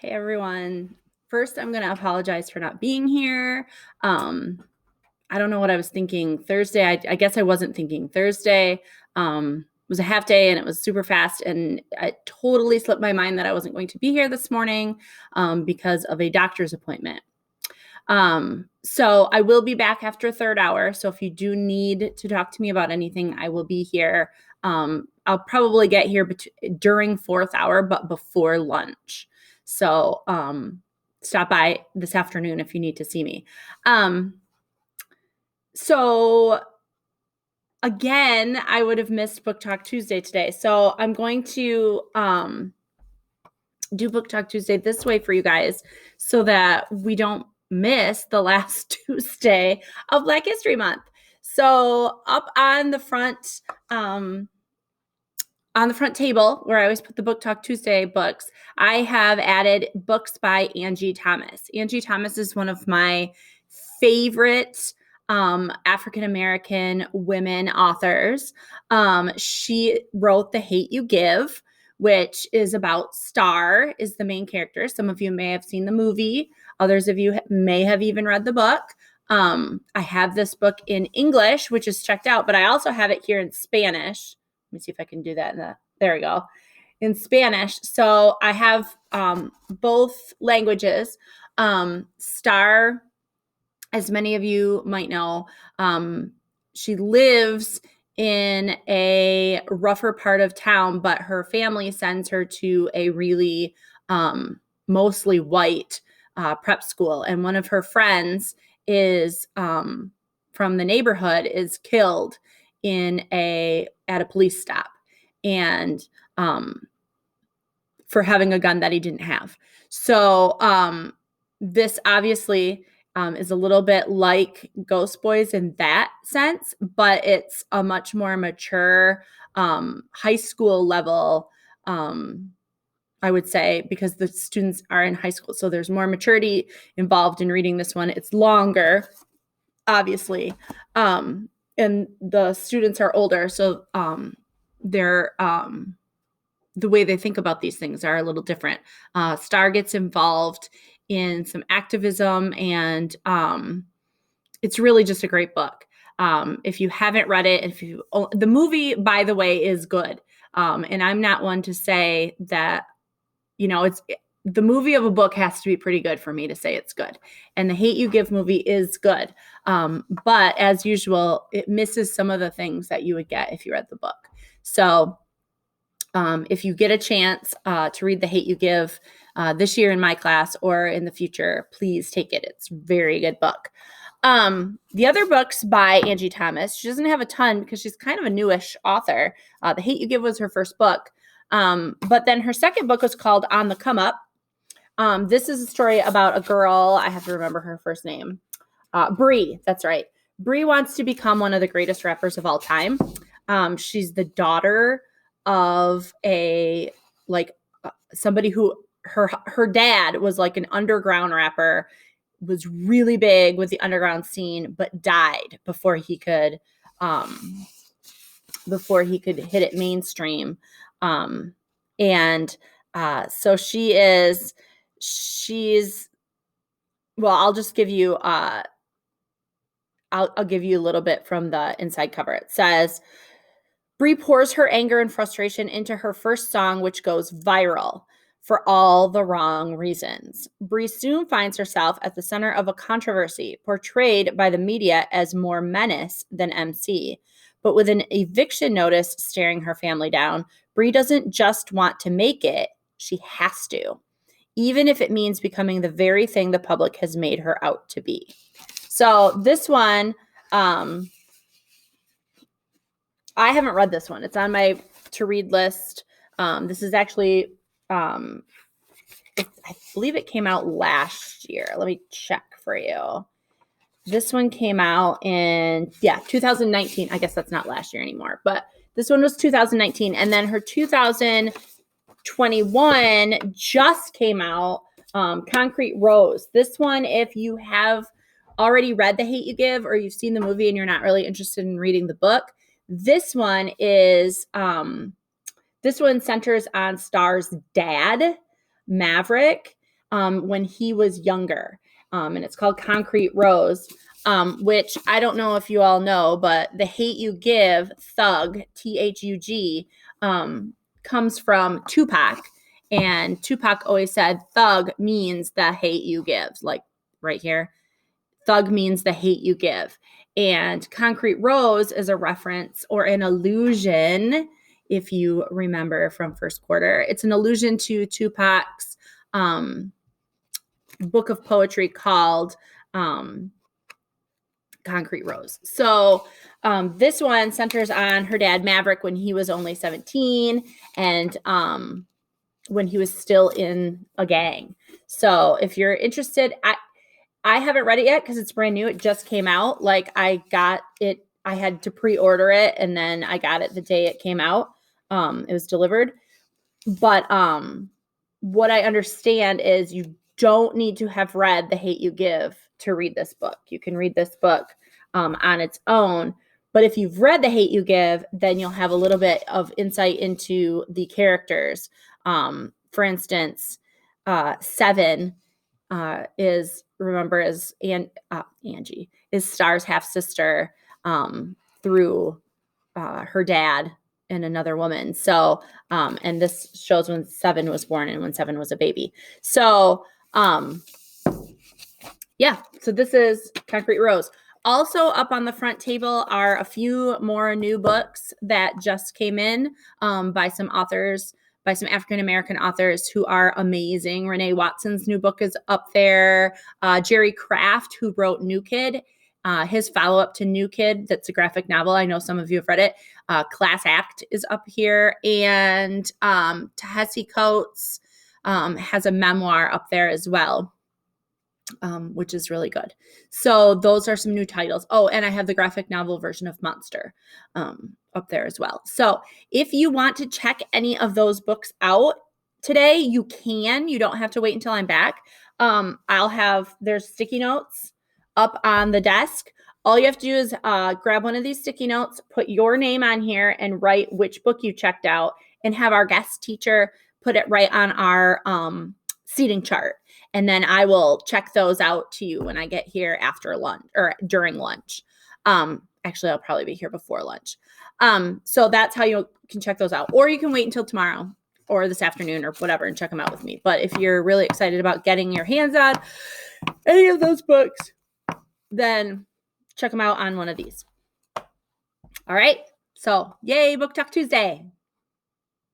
Hey everyone. First, I'm going to apologize for not being here. I don't know what I was thinking Thursday. I guess I wasn't thinking Thursday. Was a half day and it was super fast, and it totally slipped my mind that I wasn't going to be here this morning because of a doctor's appointment. So I will be back after third hour. So if you do need to talk to me about anything, I will be here. I'll probably get here during fourth hour, but before lunch. So stop by this afternoon if you need to see me. So again, I would have missed Book Talk Tuesday today. So I'm going to do Book Talk Tuesday this way for you guys so that we don't miss the last Tuesday of Black History Month. So up on the front table where I always put the Book Talk Tuesday books, I have added books by Angie Thomas. Angie Thomas is one of my favorite African-American women authors. She wrote The Hate U Give, which is about Star is the main character. Some of you may have seen the movie. Others of you may have even read the book. I have this book in English, which is checked out, but I also have it here in Spanish. Let me see if I can do that. There we go. In Spanish. So I have both languages. Star, as many of you might know, she lives in a rougher part of town, but her family sends her to a really mostly white prep school. And one of her friends is from the neighborhood is killed at a police stop, and for having a gun that he didn't have. So this obviously is a little bit like Ghost Boys in that sense, but it's a much more mature high school level, I would say, because the students are in high school. So there's more maturity involved in reading this one. It's longer, obviously. And the students are older. So they're the way they think about these things are a little different. Star gets involved in some activism, and it's really just a great book. If you haven't read it, the movie, by the way, is good. And I'm not one to say that, the movie of a book has to be pretty good for me to say it's good. And The Hate U Give movie is good. But as usual, it misses some of the things that you would get if you read the book. So if you get a chance to read The Hate U Give this year in my class or in the future, please take it. It's a very good book. The other books by Angie Thomas, she doesn't have a ton because she's kind of a newish author. The Hate U Give was her first book. But then her second book was called On the Come Up. This is a story about a girl. I have to remember her first name. Bree, that's right. Bree wants to become one of the greatest rappers of all time. She's the daughter of somebody who her dad was like an underground rapper, was really big with the underground scene, but died before he could hit it mainstream. So I'll just give you I'll give you a little bit from the inside cover. It says, Bree pours her anger and frustration into her first song, which goes viral for all the wrong reasons. Bree soon finds herself at the center of a controversy portrayed by the media as more menace than MC. But with an eviction notice staring her family down, Bree doesn't just want to make it, she has to, even if it means becoming the very thing the public has made her out to be. So this one, I haven't read this one. It's on my to-read list. This is actually, I believe it came out last year. Let me check for you. This one came out in, 2019. I guess that's not last year anymore, but this one was 2019. And then her 2021 just came out, Concrete Rose. This one, if you have already read The Hate U Give or you've seen the movie and you're not really interested in reading the book, this one centers on Star's dad, Maverick. when he was younger. And it's called Concrete Rose, which I don't know if you all know, but the hate you give, thug, Thug, comes from Tupac. And Tupac always said thug means the hate you give, like right here. Thug means the hate you give. And Concrete Rose is a reference or an allusion, if you remember from first quarter. It's an allusion to Tupac's book of poetry called Concrete Rose. So this one centers on her dad, Maverick, when he was only 17 and when he was still in a gang. So if you're interested, I haven't read it yet because it's brand new. It just came out. Like I got it. I had to pre-order it and then I got it the day it came out. It was delivered. But what I understand is you don't need to have read The Hate You Give to read this book. You can read this book on its own. But if you've read The Hate You Give, then you'll have a little bit of insight into the characters. For instance, Seven is, remember, as Angie is Star's half sister through her dad and another woman. So, and this shows when Seven was born and when Seven was a baby. So, yeah, so this is Concrete Rose. Also up on the front table are a few more new books that just came in by some authors, by some African-American authors who are amazing. Renee Watson's new book is up there. Jerry Craft, who wrote New Kid, his follow-up to New Kid, that's a graphic novel. I know some of you have read it. Class Act is up here. And Ta-Nehisi Coates has a memoir up there as well. Which is really good. So those are some new titles. Oh, and I have the graphic novel version of Monster up there as well. So if you want to check any of those books out today, you can. You don't have to wait until I'm back. There's sticky notes up on the desk. All you have to do is grab one of these sticky notes, put your name on here, and write which book you checked out, and have our guest teacher put it right on our seating chart. And then I will check those out to you when I get here after lunch or during lunch. Actually, I'll probably be here before lunch. So that's how you can check those out. Or you can wait until tomorrow or this afternoon or whatever and check them out with me. But if you're really excited about getting your hands on any of those books, then check them out on one of these. All right. So yay, Book Talk Tuesday.